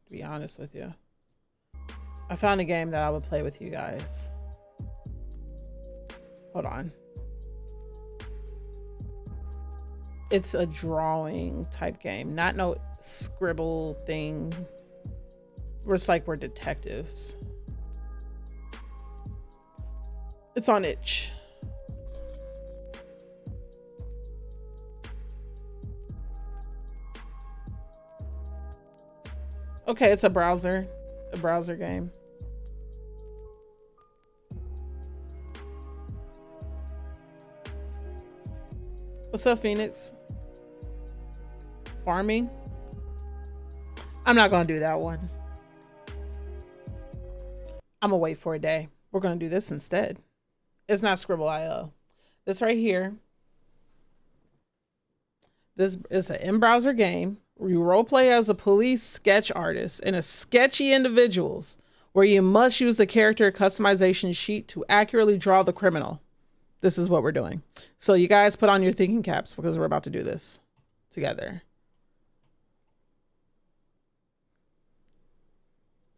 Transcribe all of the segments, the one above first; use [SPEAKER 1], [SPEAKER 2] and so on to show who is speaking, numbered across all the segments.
[SPEAKER 1] to be honest with you. I found a game that I would play with you guys. Hold on. It's a drawing type game, not no scribble thing. It's like we're detectives. It's on itch. Okay, it's a browser game. What's up, Phoenix? Farming? I'm not gonna do that one. I'm gonna wait for a day. We're gonna do this instead. It's not Scribble.io. This right here. This is an in-browser game. You roleplay as a police sketch artist and a sketchy individuals where you must use the character customization sheet to accurately draw the criminal. This is what we're doing. So you guys put on your thinking caps because we're about to do this together.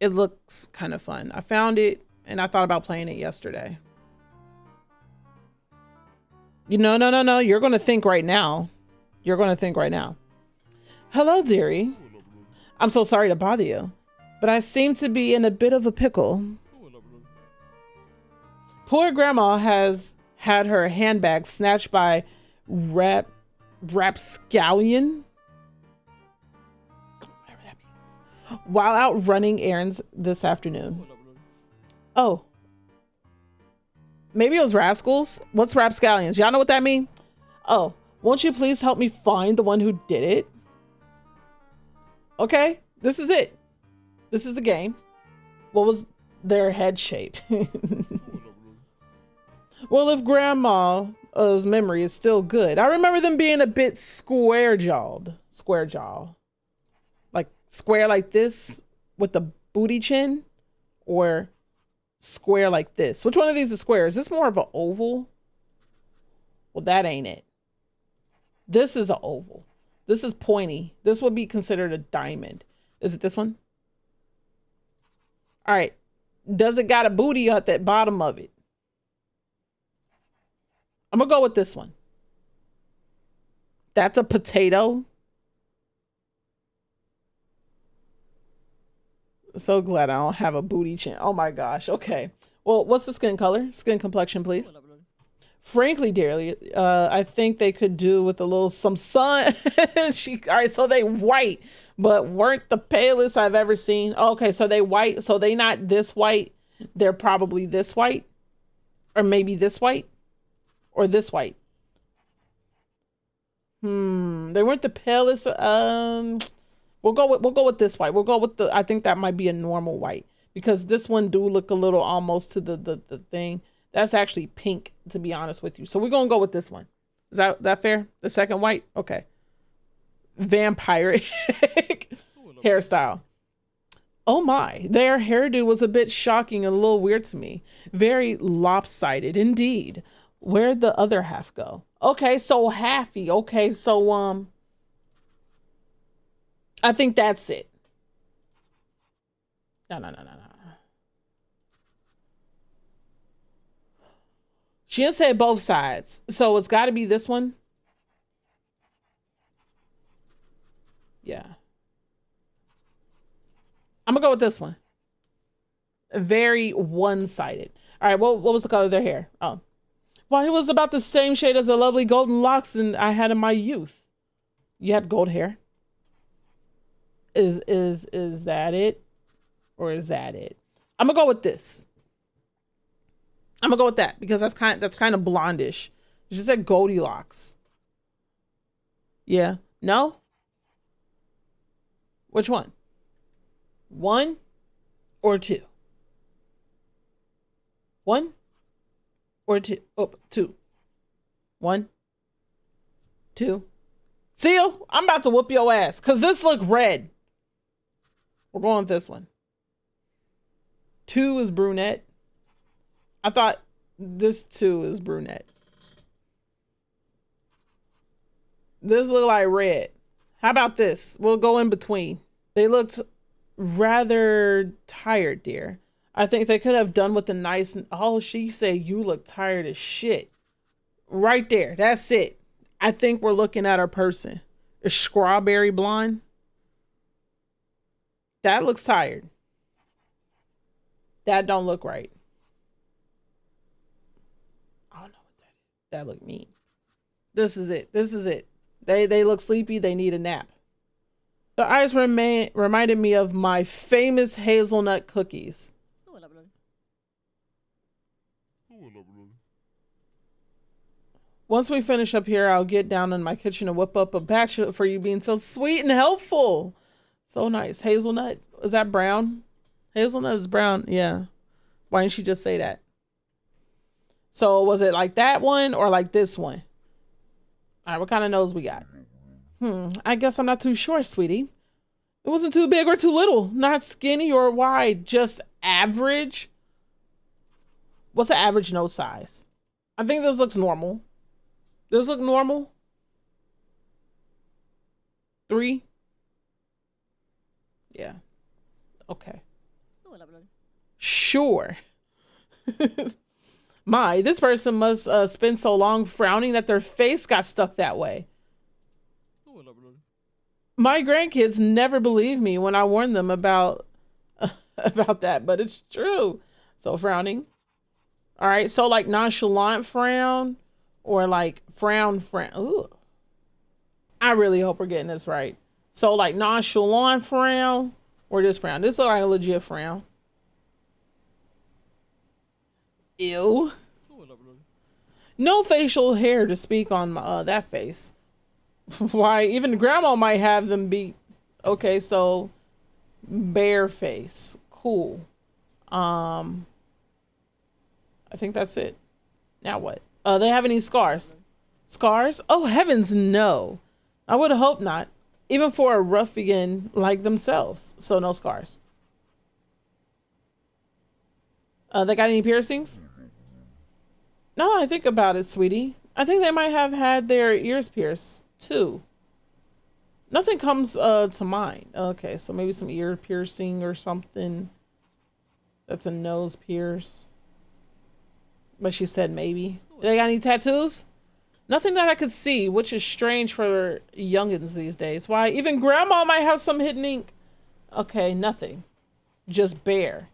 [SPEAKER 1] It looks kind of fun. I found it and I thought about playing it yesterday. No. You're going to think right now. You're going to think right now. Hello, dearie. I'm so sorry to bother you, but I seem to be in a bit of a pickle. Poor grandma has had her handbag snatched by rapscallion while out running errands this afternoon. Oh, maybe it was rascals. What's rapscallions? Y'all know what that means? Oh, won't you please help me find the one who did it? Okay, this is it. This is the game. What was their head shape? Well, if grandma's memory is still good, I remember them being a bit square-jawed. Square jaw. Like square like this with the booty chin, or square like this. Which one of these is square? Is this more of an oval? Well, that ain't it. This is an oval. This is pointy. This would be considered a diamond. Is it this one? All right. Does it got a booty at that bottom of it? I'm gonna go with this one. That's a potato. So glad I don't have a booty chin. Oh my gosh. Okay. Well, what's the skin color? Skin complexion, please. Frankly, dearly, I think they could do with a little some sun. All right, so they white, but weren't the palest I've ever seen. Okay, so they white, so they not this white. They're probably this white, or maybe this white, or this white. They weren't the palest. We'll go with this white. We'll go with the. I think that might be a normal white because this one do look a little almost to the thing. That's actually pink, to be honest with you. So we're gonna go with this one. Is that fair? The second white? Okay. Vampiric hairstyle. Oh my, their hairdo was a bit shocking and a little weird to me. Very lopsided indeed. Where'd the other half go? Okay, so halfy. Okay, so I think that's it. No. She didn't say both sides. So it's got to be this one. Yeah. I'm going to go with this one. Very one-sided. All right, what was the color of their hair? Oh. Well, it was about the same shade as the lovely golden locks I had in my youth. You had gold hair. Is that it? Or is that it? I'm going to go with this. I'm gonna go with that because that's kind of blondish. You just said Goldilocks. Yeah. No? Which one? One or two? One or two? Oh, two. One, two. Seal, I'm about to whoop your ass because this look red. We're going with this one. Two is brunette. I thought this too is brunette. This look like red. How about this? We'll go in between. They looked rather tired, dear. I think they could have done with the nice. Oh, she said you look tired as shit. Right there. That's it. I think we're looking at our person. Is strawberry blonde? That looks tired. That don't look right. I don't know what that is. That look mean. This is it. This is it. They look sleepy. They need a nap. The eyes reminded me of my famous hazelnut cookies. Once we finish up here, I'll get down in my kitchen and whip up a batch for you being so sweet and helpful. So nice. Hazelnut. Is that brown? Hazelnut is brown. Yeah. Why didn't she just say that? So was it like that one or like this one? All right, what kind of nose we got? I guess I'm not too sure, sweetie. It wasn't too big or too little. Not skinny or wide. Just average. What's the average nose size? I think this looks normal. Does this look normal? 3? Yeah. Okay. Sure. My, this person must spend so long frowning that their face got stuck that way. My grandkids never believe me when I warn them about about that, but it's true. So frowning. All right, so like nonchalant frown or like frown. Ooh. I really hope we're getting this right. So like nonchalant frown or this frown. This looks like a legit frown. Ew. No facial hair to speak on that face. Why, even grandma might have them beat. Okay, so bare face. Cool. I think that's it. Now what? They have any scars? Scars? Oh, heavens no. I would hope not. Even for a ruffian like themselves. So no scars. They got any piercings? No, I think about it, sweetie. I think they might have had their ears pierced too. Nothing comes to mind. Okay, so maybe some ear piercing or something. That's a nose pierce. But she said maybe. They got any tattoos? Nothing that I could see, which is strange for youngins these days. Why, even grandma might have some hidden ink. Okay, nothing. Just bare.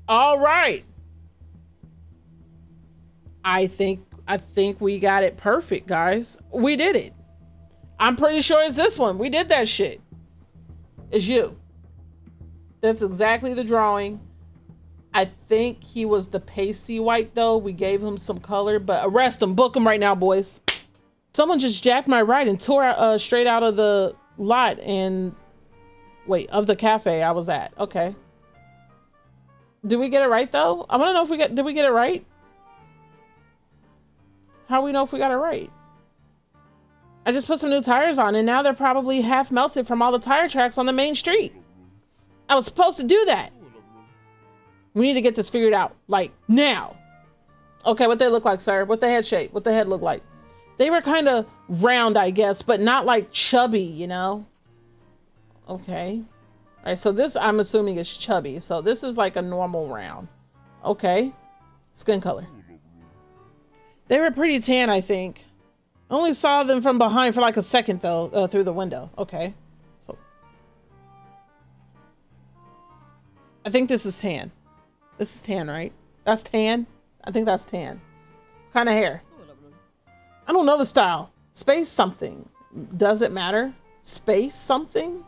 [SPEAKER 1] All right. I think we got it perfect, guys. We did it. I'm pretty sure it's this one. We did that shit. It's you. That's exactly the drawing. I think he was the pasty white though. We gave him some color, but arrest him. Book him right now, boys. Someone just jacked my ride and tore straight out of the lot and wait, of the cafe I was at. Okay. Did we get it right though? I want to know if did we get it right? How do we know if we got it right? I just put some new tires on and now they're probably half melted from all the tire tracks on the main street. I was supposed to do that. We need to get this figured out, like now. Okay, what they look like, sir? What the head shape? What the head look like? They were kind of round, I guess, but not like chubby, you know? Okay. All right, so this I'm assuming is chubby. So this is like a normal round. Okay. Skin color. They were pretty tan, I think. I only saw them from behind for like a second though, through the window. Okay. So I think this is tan. This is tan, right? That's tan? I think that's tan. What kind of hair? I don't know the style. Space something. Does it matter? Space something?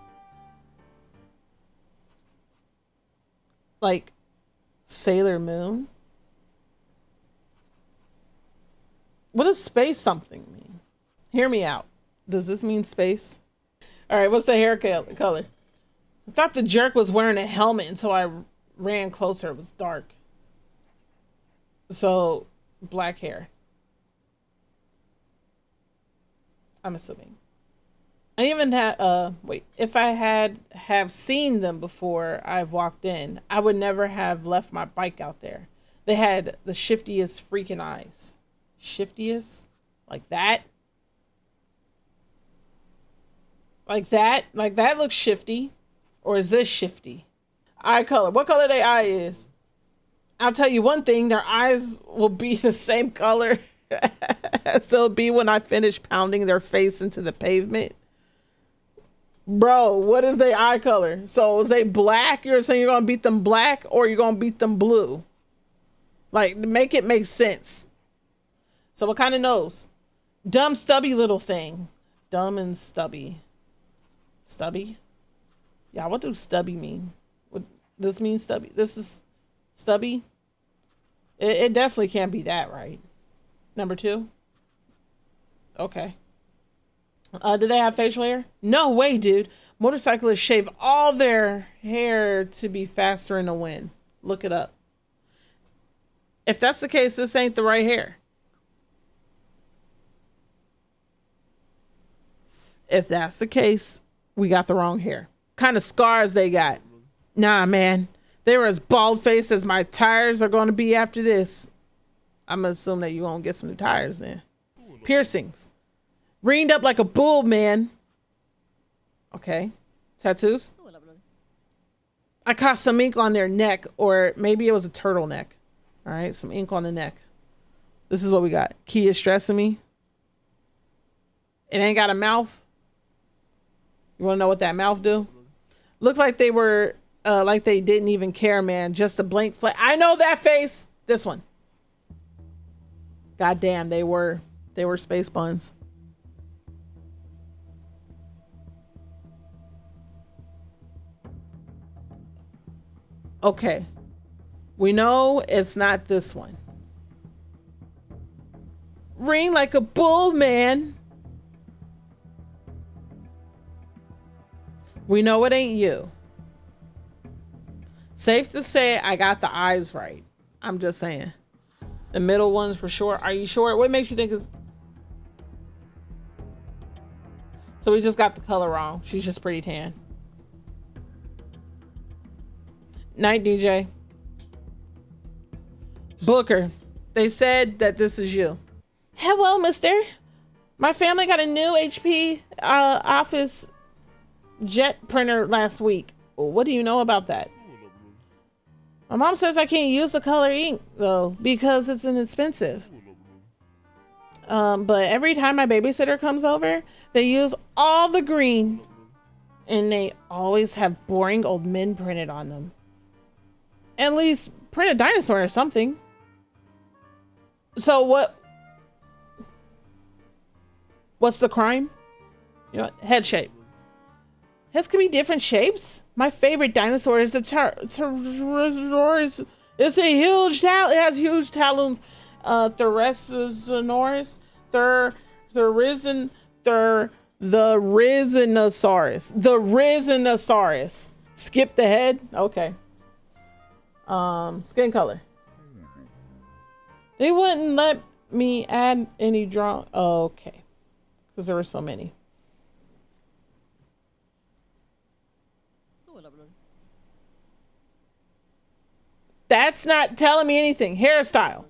[SPEAKER 1] Like Sailor Moon? What does space something mean? Hear me out. Does this mean space? All right, what's the hair color? I thought the jerk was wearing a helmet until I ran closer. It was dark. So, black hair. I'm assuming. I even had, wait, if I have seen them before I've walked in, I would never have left my bike out there. They had the shiftiest freaking eyes. Shiftiest? Like that? Like that? Like that looks shifty. Or is this shifty? Eye color. What color their eye is? I'll tell you one thing, their eyes will be the same color as they'll be when I finish pounding their face into the pavement. Bro, what is their eye color? So is they black? You're saying you're gonna beat them black or you're gonna beat them blue? Like, make it make sense. So what kind of nose? Dumb stubby little thing. Dumb and stubby. Stubby? Yeah, what does stubby mean? What this mean stubby? This is stubby? It definitely can't be that, right? Number two? Okay. Do they have facial hair? No way, dude. Motorcyclists shave all their hair to be faster in the wind. Look it up. If that's the case, this ain't the right hair. If that's the case, we got the wrong hair. Kind of scars they got. Nah, man. They were as bald faced as my tires are going to be after this. I'm going to assume that you're going to get some new tires then. Piercings. Ringed up like a bull, man. Okay. Tattoos. I caught some ink on their neck, or maybe it was a turtleneck. All right, some ink on the neck. This is what we got. Key is stressing me. It ain't got a mouth. You want to know what that mouth do? Looked like they were, like they didn't even care, man. Just a blank flat. I know that face. This one. God damn, they were space buns. Okay. We know it's not this one. Ring like a bull, man. We know it ain't you. Safe to say I got the eyes right. I'm just saying. The middle ones for sure. Are you sure? What makes you think is... So we just got the color wrong. She's just pretty tan. Night, DJ. Booker. They said that this is you. Hello, mister. My family got a new HP Office jet printer last week. What do you know about that? My mom says I can't use the color ink, though, because it's inexpensive. But every time my babysitter comes over, they use all the green. And they always have boring old men printed on them. At least print a dinosaur or something. So what's the crime? You know, head shape. Heads can be different shapes. My favorite dinosaur is the Tyrannosaurus. It's a huge it has huge talons. Therizinosaurus. The Rizinosaurus. Skip the head. Okay. Skin color. They wouldn't let me add any draw. Okay. Because there were so many. That's not telling me anything. Hairstyle.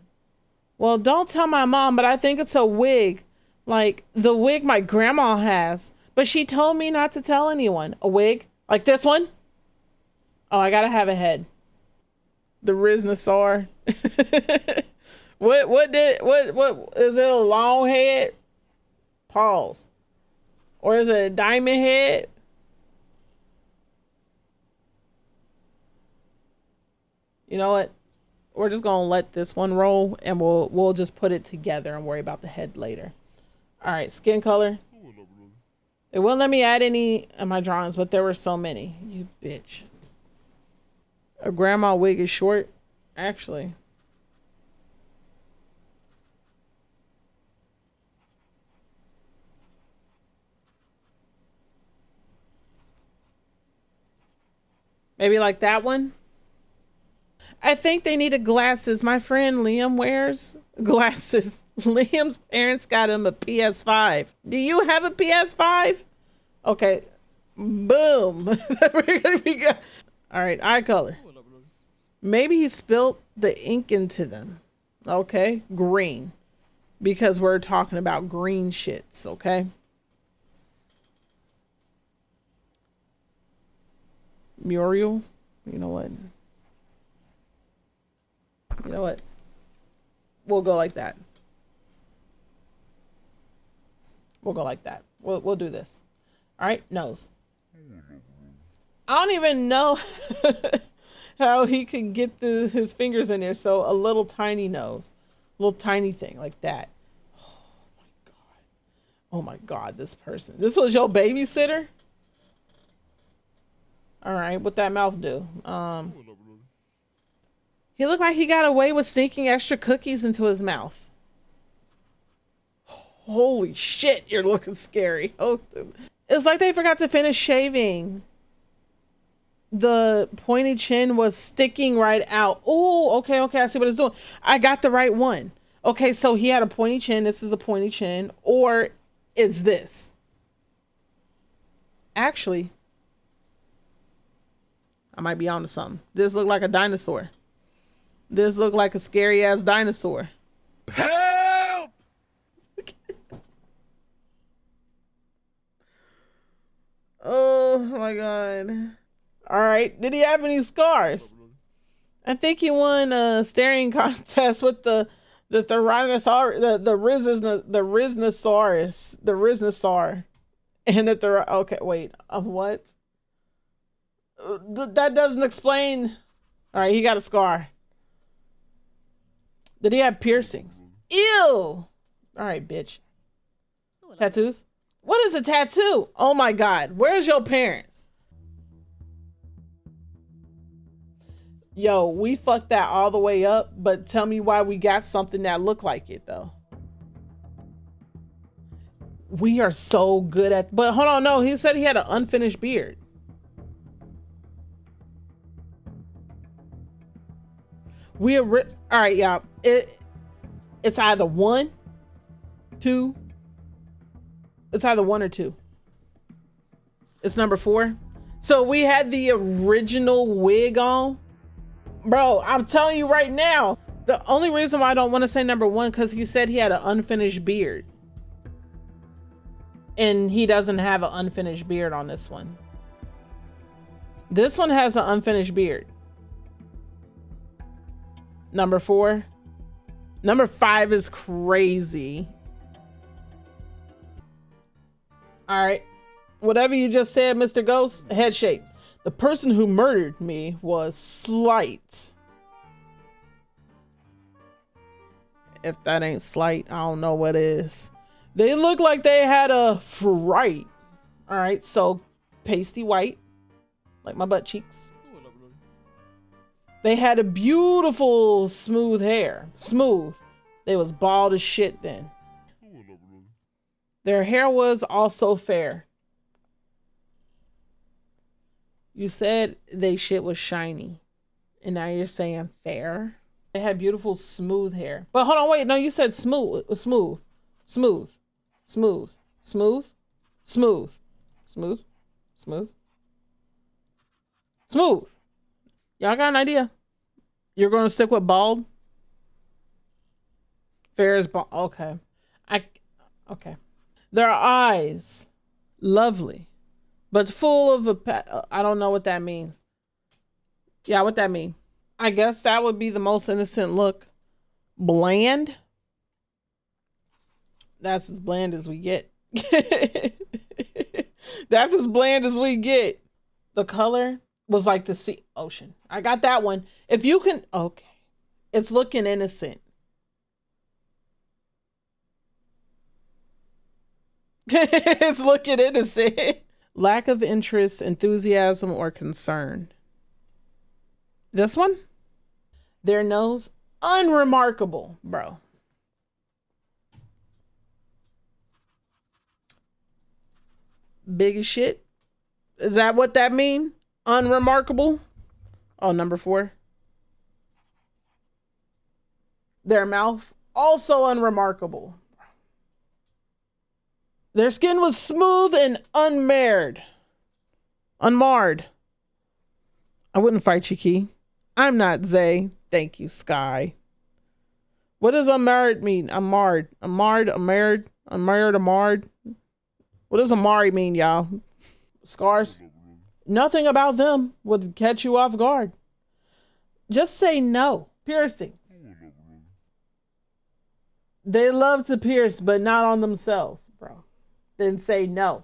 [SPEAKER 1] Well, don't tell my mom, but I think it's a wig. Like the wig my grandma has. But she told me not to tell anyone. A wig? Like this one? Oh, I gotta have a head. The Riznosaur. What is it, a long head? Pause. Or is it a diamond head? You know what? We're just gonna let this one roll and we'll just put it together and worry about the head later. All right, skin color. They wouldn't let me add any of my drawings, but there were so many. You bitch. A grandma wig is short, actually. Maybe like that one. I think they needed glasses. My friend Liam wears glasses. Liam's parents got him a PS5. Do you have a PS5? Okay. Boom. All right, eye color. Maybe he spilled the ink into them. Okay, green. Because we're talking about green shits, okay? Muriel. You know what? You know what? We'll go like that. We'll go like that. We'll do this. All right, nose. I don't even know how he could get his fingers in there. So a little tiny nose, little tiny thing like that. Oh my God, this person. This was your babysitter? All right, what that mouth do? He looked like he got away with sneaking extra cookies into his mouth. Holy shit, you're looking scary. Oh, it's like they forgot to finish shaving. The pointy chin was sticking right out. Oh, okay, I see what it's doing. I got the right one. Okay, so he had a pointy chin. This is a pointy chin. Or it's this. Actually, I might be onto something. This looked like a dinosaur. This looked like a scary ass dinosaur. Help! Oh my God. All right. Did he have any scars? I think he won a staring contest with the Tyrannosaurus, the Rhiznosaur, and okay, wait, what? That doesn't explain. All right, he got a scar. Did he have piercings? Ew. All right, bitch. Tattoos? What is a tattoo? Oh my God, where's your parents? Yo, we fucked that all the way up, but tell me why we got something that looked like it though. We are so good at, but hold on, no, he said he had an unfinished beard. All right, y'all. It's either one, two. It's either one or two. It's number 4. So we had the original wig on. Bro, I'm telling you right now, the only reason why I don't want to say number 1, because he said he had an unfinished beard. And he doesn't have an unfinished beard on this one. This one has an unfinished beard. Number 4. Number 5 is crazy. All right. Whatever you just said, Mr. Ghost, head shape. The person who murdered me was slight. If that ain't slight, I don't know what is. They look like they had a fright. All right, so pasty white, like my butt cheeks. They had a beautiful smooth hair. Smooth. They was bald as shit then. Their hair was also fair. You said they shit was shiny. And now you're saying fair? They had beautiful smooth hair. But hold on, wait. No, you said smooth. Smooth. Smooth. Smooth. Smooth. Smooth. Smooth. Smooth. Smooth. Y'all got an idea? You're going to stick with bald? Fair is bald. Okay. Okay. Their eyes. Lovely. But full of I don't know what that means. Yeah, what that mean? I guess that would be the most innocent look. Bland? That's as bland as we get. That's as bland as we get. The color was like the sea ocean. I got that one. If you can, okay. It's looking innocent. It's looking innocent. Lack of interest, enthusiasm, or concern. This one? Their nose, unremarkable, bro. Big as shit. Is that what that mean? Unremarkable? Oh, number 4. Their mouth, also unremarkable. Their skin was smooth and unmarred. Unmarred. I wouldn't fight you, Key. I'm not Zay. Thank you, Sky. What does unmarred mean? Unmarred. Unmarred. Unmarred. Unmarred. Unmarred. What does unmarred mean, y'all? Scars? Nothing about them would catch you off guard. Just say no. Piercing. They love to pierce, but not on themselves, bro. Then say no.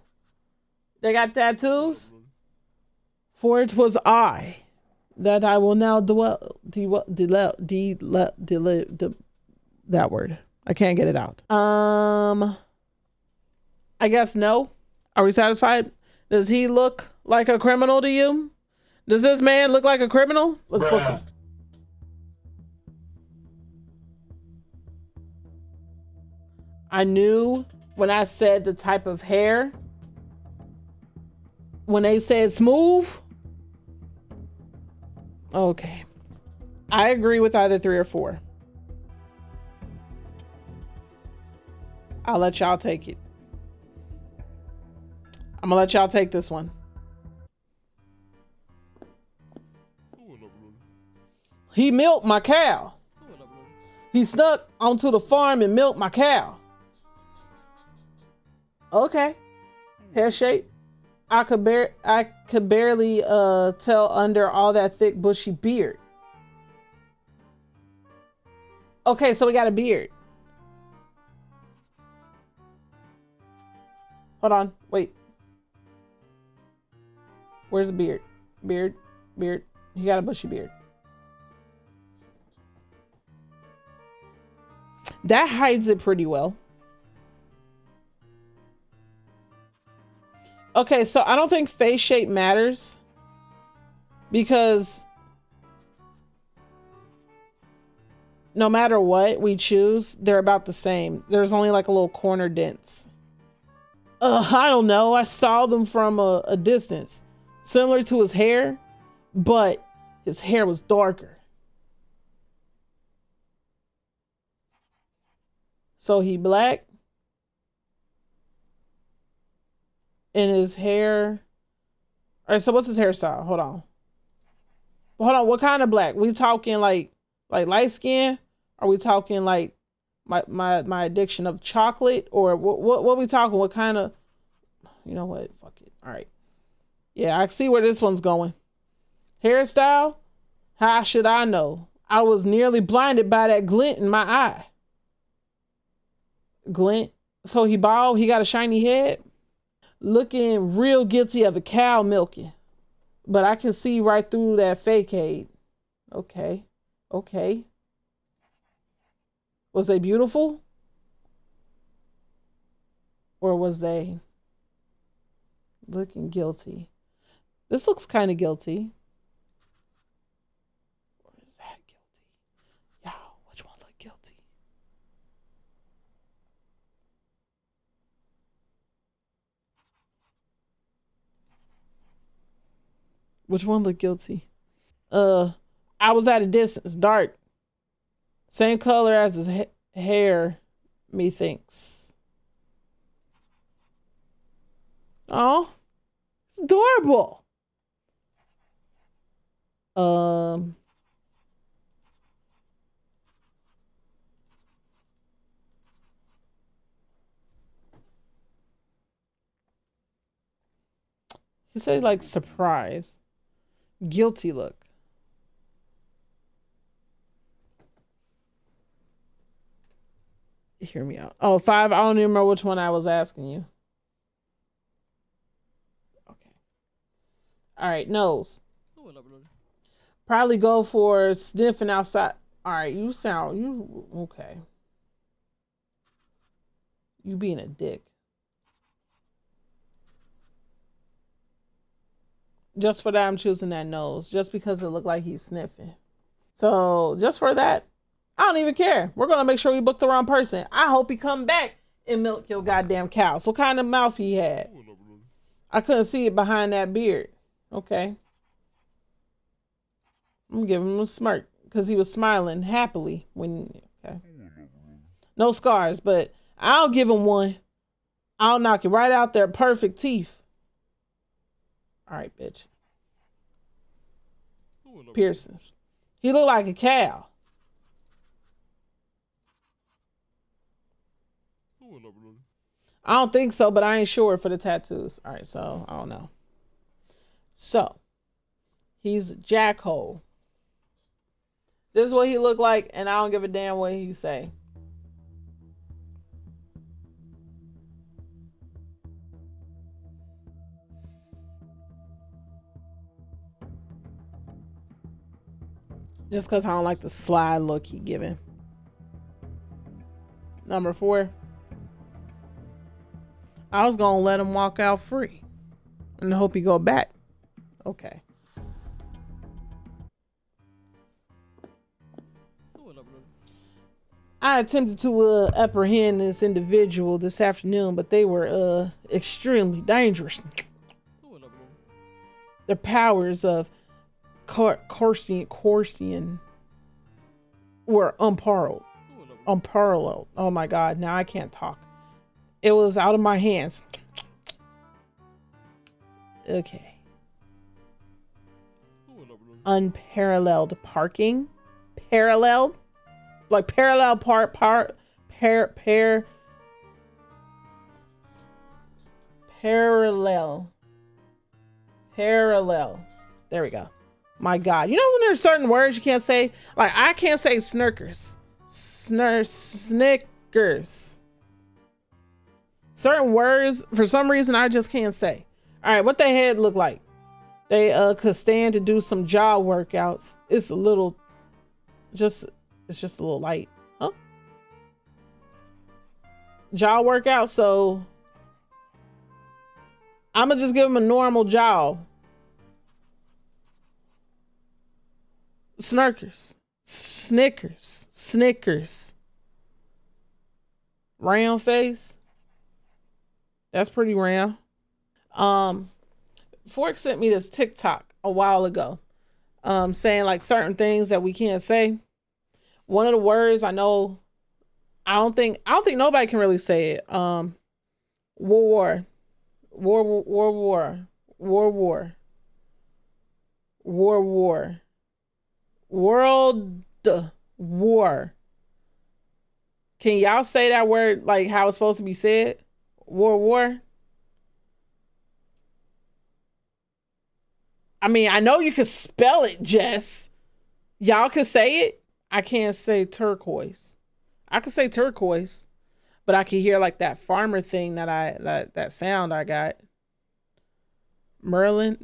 [SPEAKER 1] They got tattoos? For it was I that I will now dwell. That word. I can't get it out. I guess no. Are we satisfied? Does he look like a criminal to you? Does this man look like a criminal? Let's book him. I knew when I said the type of hair, when they said smooth. Okay. I agree with either 3 or 4. I'll let y'all take it. I'm gonna let y'all take this one. He milked my cow. He snuck onto the farm and milked my cow. Okay. Hair shape. I could barely tell under all that thick bushy beard. Okay, so we got a beard. Hold on, wait. Where's the beard? Beard. He got a bushy beard. That hides it pretty well. Okay, so I don't think face shape matters because no matter what we choose, they're about the same. There's only like a little corner dents. I don't know. I saw them from a distance. Similar to his hair, but his hair was darker. So he black. And his hair. All right, so what's his hairstyle? Hold on. What kind of black? We talking like light skin? Are we talking like my addiction of chocolate? Or what we talking? What kind of, you know what? Fuck it. All right. Yeah, I see where this one's going. Hairstyle? How should I know? I was nearly blinded by that glint in my eye. Glint? So he bald? He got a shiny head? Looking real guilty of a cow milking. But I can see right through that fakeade. Okay. Was they beautiful? Or was they looking guilty? This looks kind of guilty. Or is that guilty? Yo, which one look guilty? Which one look guilty? I was at a distance, dark. Same color as his hair, methinks. Oh, it's adorable. Um, he said like surprise, guilty look. Hear me out. Oh, 5. I don't even remember which one I was asking you. Okay. All right, nose. Probably go for sniffing outside. All right, you okay. You being a dick. Just for that, I'm choosing that nose. Just because it looked like he's sniffing. So just for that, I don't even care. We're gonna make sure we book the wrong person. I hope he come back and milk your goddamn cows. What kind of mouth he had? I couldn't see it behind that beard. Okay. I'm gonna give him a smirk because he was smiling happily when. Okay. No scars, but I'll give him one. I'll knock it right out there. Perfect teeth. All right, bitch. Piercings. He looked like a cow. I don't think so, but I ain't sure for the tattoos. All right, so I don't know. So he's a jackhole. This is what he looked like, and I don't give a damn what he say. Just because I don't like the sly look he giving. Number 4. I was gonna let him walk out free and hope he go back. Okay. I attempted to apprehend this individual this afternoon, but they were extremely dangerous. Their powers of Corsian were unparalleled. Unparalleled. Oh my God, now I can't talk. It was out of my hands. Okay. Unparalleled parking. Paralleled? Like parallel parallel. There we go. My God. You know when there's certain words you can't say? Like I can't say snurkers. Snickers. Certain words, for some reason, I just can't say. All right, what they head look like? They could stand to do some jaw workouts. It's a little, it's just a little light, huh? Jaw workout. So I'm gonna just give them a normal jaw. Snurkers, Snickers, round face. That's pretty round. Fork sent me this TikTok a while ago, saying like certain things that we can't say. One of the words I know, I don't think nobody can really say it. War, world war. Can y'all say that word like how it's supposed to be said? War. I mean, I know you can spell it, Jess. Y'all can say it. I can't say turquoise. I can say turquoise, but I can hear like that farmer thing that sound I got. Maryland.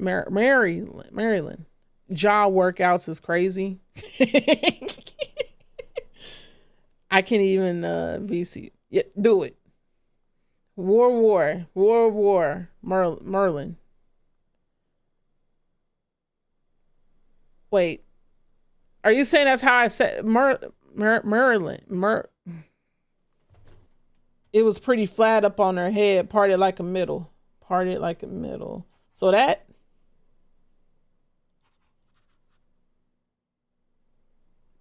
[SPEAKER 1] Jaw workouts is crazy. I can't even VC. Yeah, do it. War. Merlin. Wait. Are you saying that's how I said Maryland? It was pretty flat up on her head, parted like a middle. So that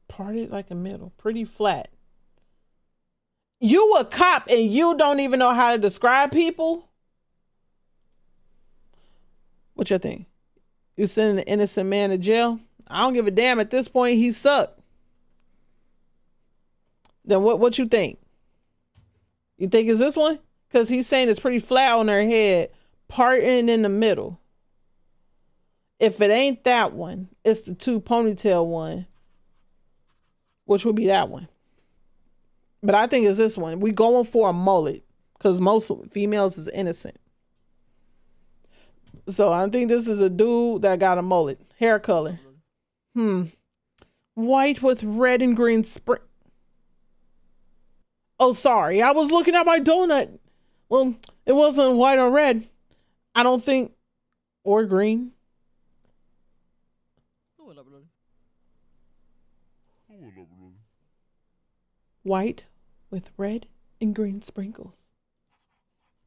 [SPEAKER 1] parted like a middle, pretty flat. You a cop and you don't even know how to describe people? What you think? You sending an innocent man to jail? I don't give a damn. At this point, he sucked. Then what you think? You think it's this one? Because he's saying it's pretty flat on her head, parting in the middle. If it ain't that one, it's the 2 ponytail one, which would be that one. But I think it's this one. We going for a mullet because most females is innocent. So I think this is a dude that got a mullet. Hair color. White with red and green spring. Oh, sorry. I was looking at my donut. Well, it wasn't white or red. I don't think. Or green. White with red and green sprinkles.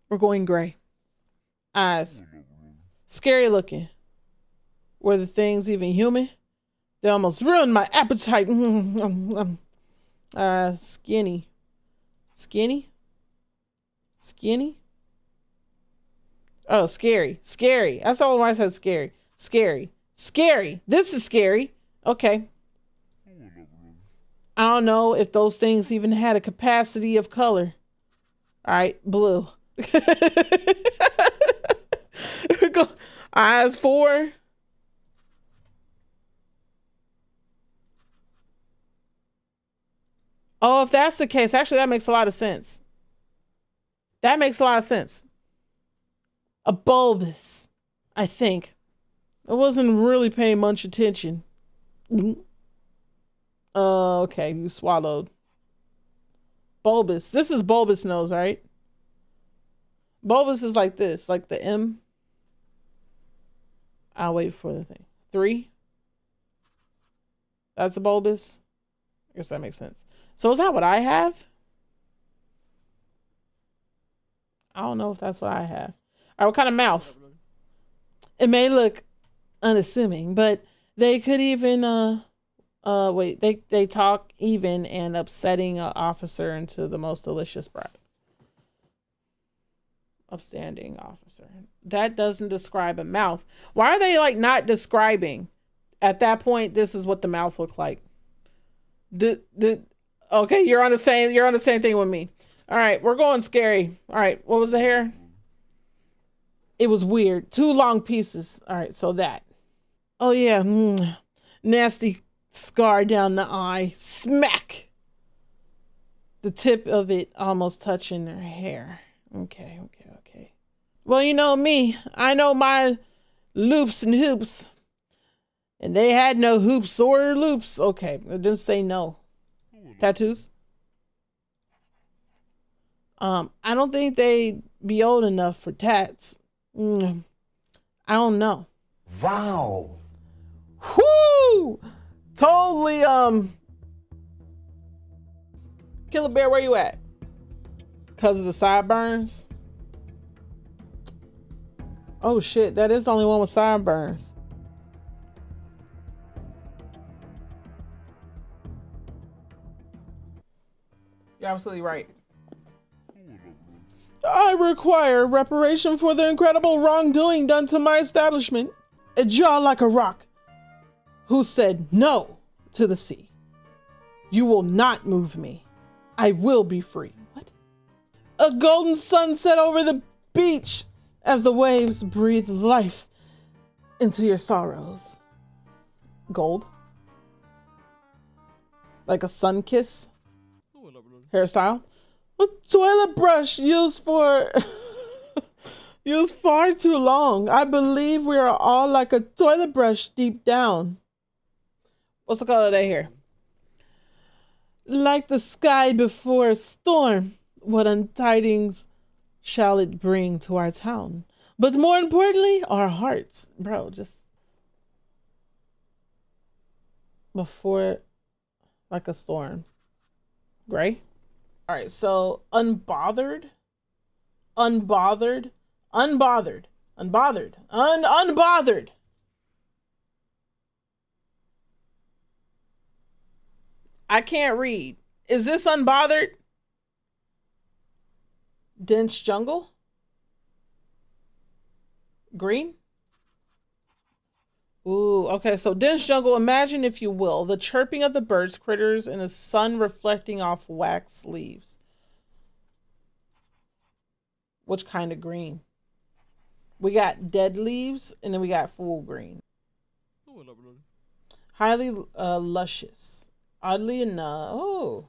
[SPEAKER 1] We're going gray. Eyes. Scary looking. Were the things even human? They almost ruined my appetite. Skinny. Oh, scary. That's all I said. Scary. This is scary. Okay. I don't know if those things even had a capacity of color. All right, blue. Eyes 4. Oh, if that's the case, actually, that makes a lot of sense. That makes a lot of sense. A bulbous, I think. I wasn't really paying much attention. Okay, you swallowed. Bulbous. This is bulbous nose, right? Bulbous is like this, like the M. I'll wait for the thing. 3. That's a bulbous. I guess that makes sense. So is that what I have? I don't know if that's what I have. All right, what kind of mouth? It may look unassuming, but they could even wait, they talk even and upsetting an officer into the most delicious bribe. Upstanding officer. That doesn't describe a mouth. Why are they like not describing? At that point, this is what the mouth looked like. Okay, you're on the same thing with me. All right, we're going scary. All right, what was the hair? It was weird. 2 long pieces. All right, so that. Oh yeah, nasty scar down the eye. Smack. The tip of it almost touching her hair. Okay. Well, you know me. I know my loops and hoops. And they had no hoops or loops. Okay, it didn't say no. Tattoos? I don't think they be old enough for tats. I don't know.
[SPEAKER 2] Wow.
[SPEAKER 1] Whoo! Totally, Killer Bear, where you at? Because of the sideburns? Oh shit, that is the only one with sideburns. You're absolutely right. I require reparation for the incredible wrongdoing done to my establishment. A jaw like a rock. Who said no to the sea? You will not move me. I will be free. What? A golden sunset over the beach as the waves breathe life into your sorrows. Gold. Like a sun kiss. Hairstyle. A toilet brush used for used far too long. I believe we are all like a toilet brush deep down. What's the color of their hair? Like the sky before a storm, what untidings shall it bring to our town? But more importantly, our hearts. Bro, just before like a storm. Gray? All right, so unbothered, unbothered, unbothered, unbothered, unbothered. I can't read. Is this unbothered? Dense jungle? Green? Ooh, okay, so dense jungle, imagine if you will, the chirping of the birds, critters, and the sun reflecting off wax leaves. Which kind of green? We got dead leaves, and then we got full green. Highly luscious. Oddly enough,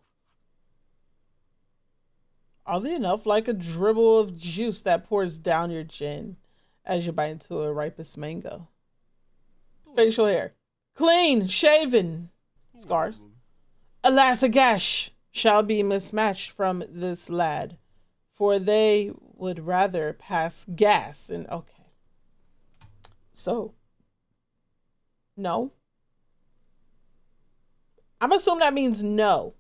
[SPEAKER 1] oddly enough, like a dribble of juice that pours down your chin as you bite into a ripest mango. Facial hair. Clean, shaven. Scars. Alas, a gash shall be mismatched from this lad, for they would rather pass gas. And okay. So, no. I'm assuming that means no.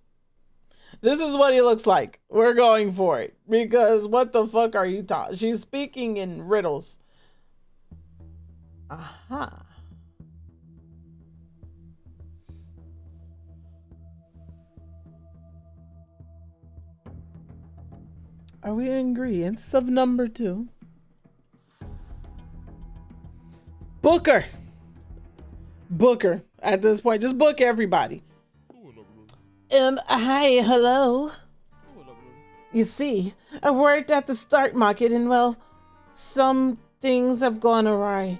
[SPEAKER 1] This is what he looks like. We're going for it. Because what the fuck are you talking? She's speaking in riddles. Aha. Are we ingredients of number 2? Booker. Booker. At this point, just book everybody. Hi, hello. You see, I worked at the stock market and well, some things have gone awry.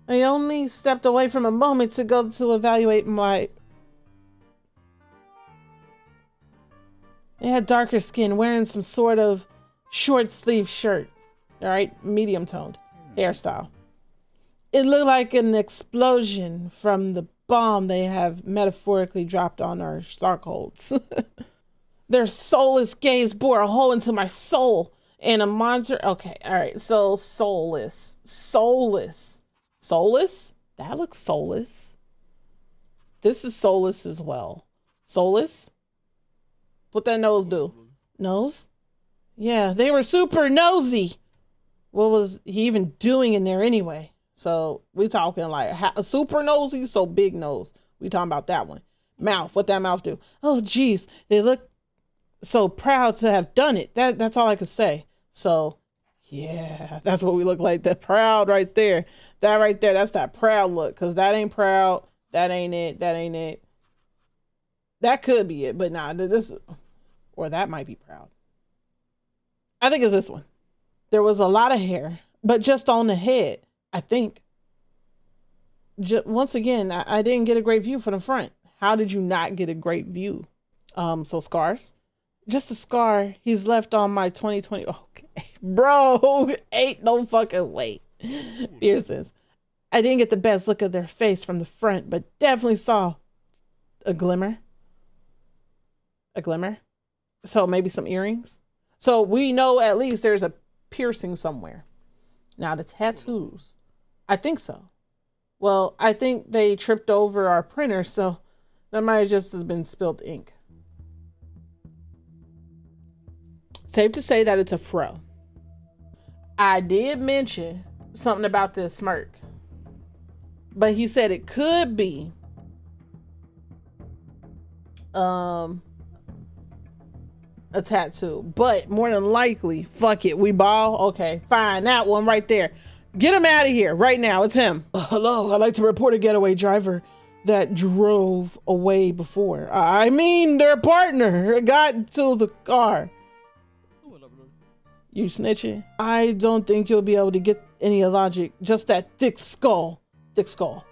[SPEAKER 1] I only stepped away from a moment to go to evaluate my... They had darker skin, wearing some sort of short sleeve shirt. All right, medium toned hairstyle. It looked like an explosion from the bomb they have metaphorically dropped on our Starkholds. Their soulless gaze bore a hole into my soul, and a monster... Okay, all right, so soulless. Soulless? That looks soulless. This is soulless as well. Soulless? What that nose do? Nose? Yeah, they were super nosy. What was he even doing in there anyway? So we talking like a super nosy, so big nose. We talking about that one. Mouth, what that mouth do? Oh geez, they look so proud to have done it. That's all I could say. So yeah, that's what we look like. That proud right there. That right there, that's that proud look. Cause that ain't proud. That ain't it. That ain't it. That could be it, but nah, this, or that might be proud. I think it's this one. There was a lot of hair, but just on the head, I think. Once again, I didn't get a great view from the front. How did you not get a great view? So scars. Just a scar he's left on my 2020. Okay, bro, ain't no fucking way. Piercings. I didn't get the best look of their face from the front, but definitely saw a glimmer. A glimmer. So maybe some earrings. So we know at least there's a piercing somewhere. Now the tattoos. I think so. Well, I think they tripped over our printer, so that might have just have been spilled ink. Safe to say that it's a fro. I did mention something about this smirk, but he said it could be a tattoo, but more than likely, fuck it, we ball. Okay, fine, that one right there. Get him out of here right now. It's him. Hello, I'd like to report a getaway driver that drove away before. I mean, their partner got to the car. You snitching? I don't think you'll be able to get any logic. Just that thick skull. Thick skull.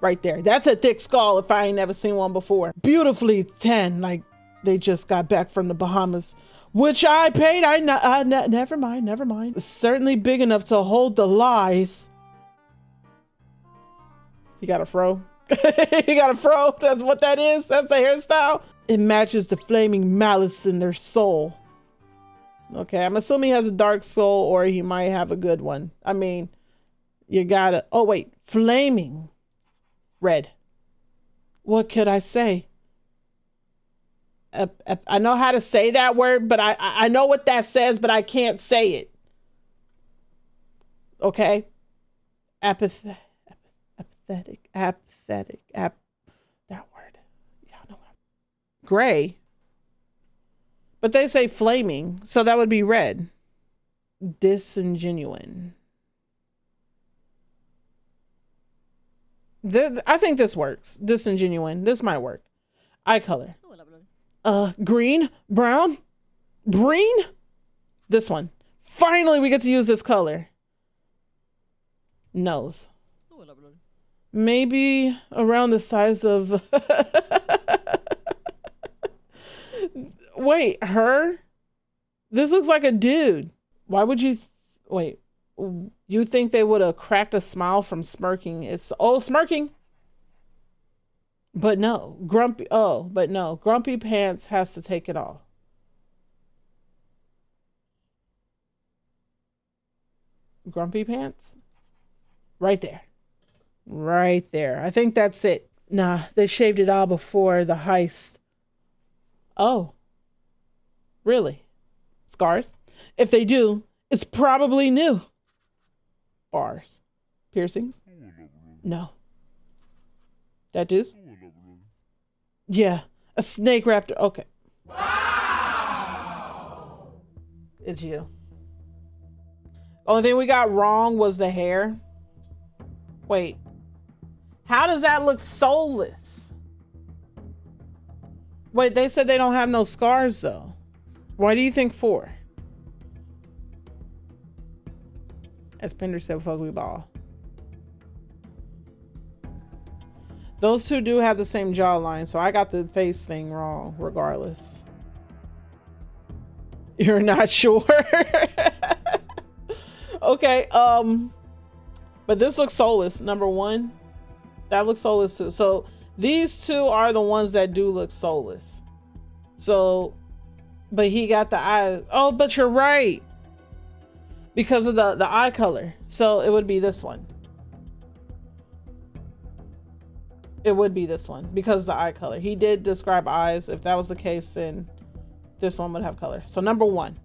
[SPEAKER 1] Right there. That's a thick skull if I ain't never seen one before. Beautifully tan, like they just got back from the Bahamas. Which I paid. Never mind. It's certainly big enough to hold the lies. He got a fro. He got a fro. That's what that is. That's the hairstyle. It matches the flaming malice in their soul. Okay, I'm assuming he has a dark soul, or he might have a good one. I mean, you gotta... Oh, wait. Flaming red. What could I say? I know how to say that word, but I know what that says, but I can't say it. Okay? Apathetic. That word. Y'all know what gray. But they say flaming, so that would be red. Disingenuine. I think this works. Disingenuine. This might work. Eye color. Green, brown, green. This one. Finally, we get to use this color. Nose. Maybe around the size of... Wait, her? This looks like a dude. Why would you... Wait. You think they would have cracked a smile from smirking? It's... Oh, smirking. But no. Grumpy... Oh, but no. Grumpy Pants has to take it off. Grumpy Pants? Right there. Right there. I think that's it. Nah, they shaved it all before the heist. Oh. Really? Scars? If they do, it's probably new. Bars. Piercings? No. Tattoos? Yeah. A snake raptor. Okay. Wow. It's you. Only thing we got wrong was the hair. Wait. How does that look soulless? Wait, they said they don't have no scars though. Why do you think 4? As Pender said, fuck we ball. Those two do have the same jawline, so I got the face thing wrong regardless. You're not sure? Okay, but this looks soulless, number one. That looks soulless too. So these two are the ones that do look soulless. So, but he got the eyes. Oh, but you're right. Because of the eye color. So it would be this one. It would be this one because of the eye color. He did describe eyes. If that was the case, then this one would have color. So number one,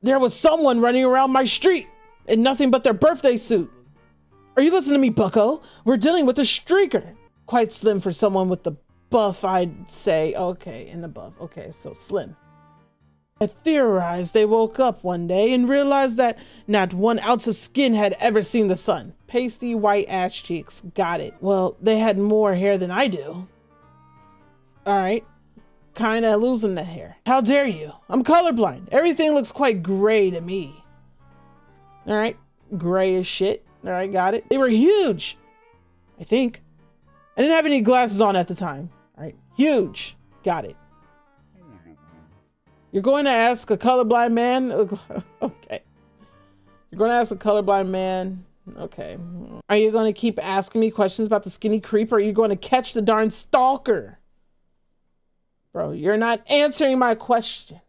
[SPEAKER 1] there was someone running around my street in nothing but their birthday suit. Are you listening to me, bucko? We're dealing with a streaker. Quite slim for someone with the buff, I'd say. Okay, in the buff. Okay, so slim. I theorized they woke up one day and realized that not 1 ounce of skin had ever seen the sun. Pasty white ass cheeks. Got it. Well, they had more hair than I do. All right. Kinda losing the hair. How dare you? I'm colorblind. Everything looks quite gray to me. All right. Gray as shit. All right, got it. They were huge. I think. I didn't have any glasses on at the time. All right. Huge. Got it. You're going to ask a colorblind man? Okay. You're going to ask a colorblind man? Okay. Are you going to keep asking me questions about the skinny creep, or are you going to catch the darn stalker? Bro, you're not answering my question.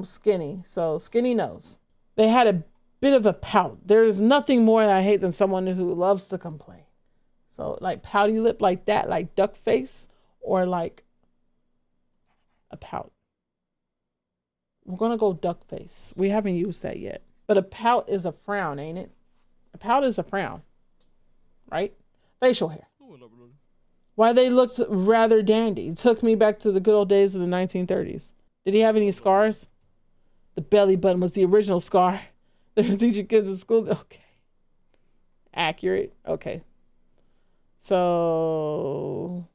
[SPEAKER 1] Skinny. So skinny nose. They had a bit of a pout. There is nothing more that I hate than someone who loves to complain. So like pouty lip like that, like duck face, or like a pout. We're gonna go duck face. We haven't used that yet. But a pout is a frown, ain't it? A pout is a frown, right? Facial hair. Why, they looked rather dandy. It took me back to the good old days of the 1930s. Did he have any scars? The belly button was the original scar. They were teaching kids in school. Okay. Accurate. Okay. So,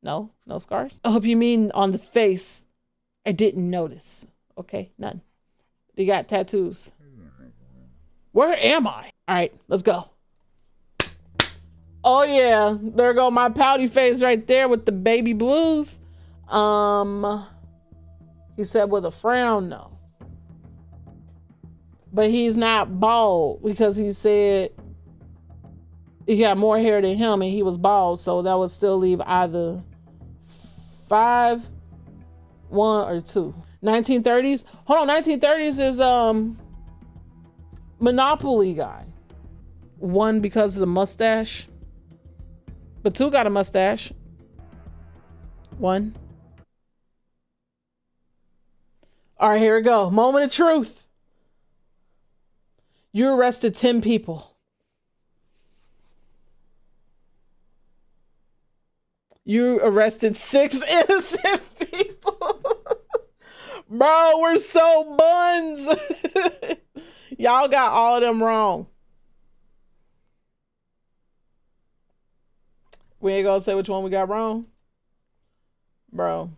[SPEAKER 1] no scars? I hope you mean on the face. I didn't notice. Okay, none. They got tattoos. Where am I? All right, let's go. Oh yeah, there go my pouty face right there with the baby blues. He said with a frown, no. But he's not bald because he said he got more hair than him and he was bald, so that would still leave either 5, 1, or 2. 1930s. Hold on, 1930s is Monopoly guy. 1 because of the mustache, but 2 got a mustache. 1. All right, here we go. Moment of truth. You arrested 10 people. You arrested 6 innocent people. Bro, we're so buns. Y'all got all of them wrong. We ain't gonna say which one we got wrong. Bro,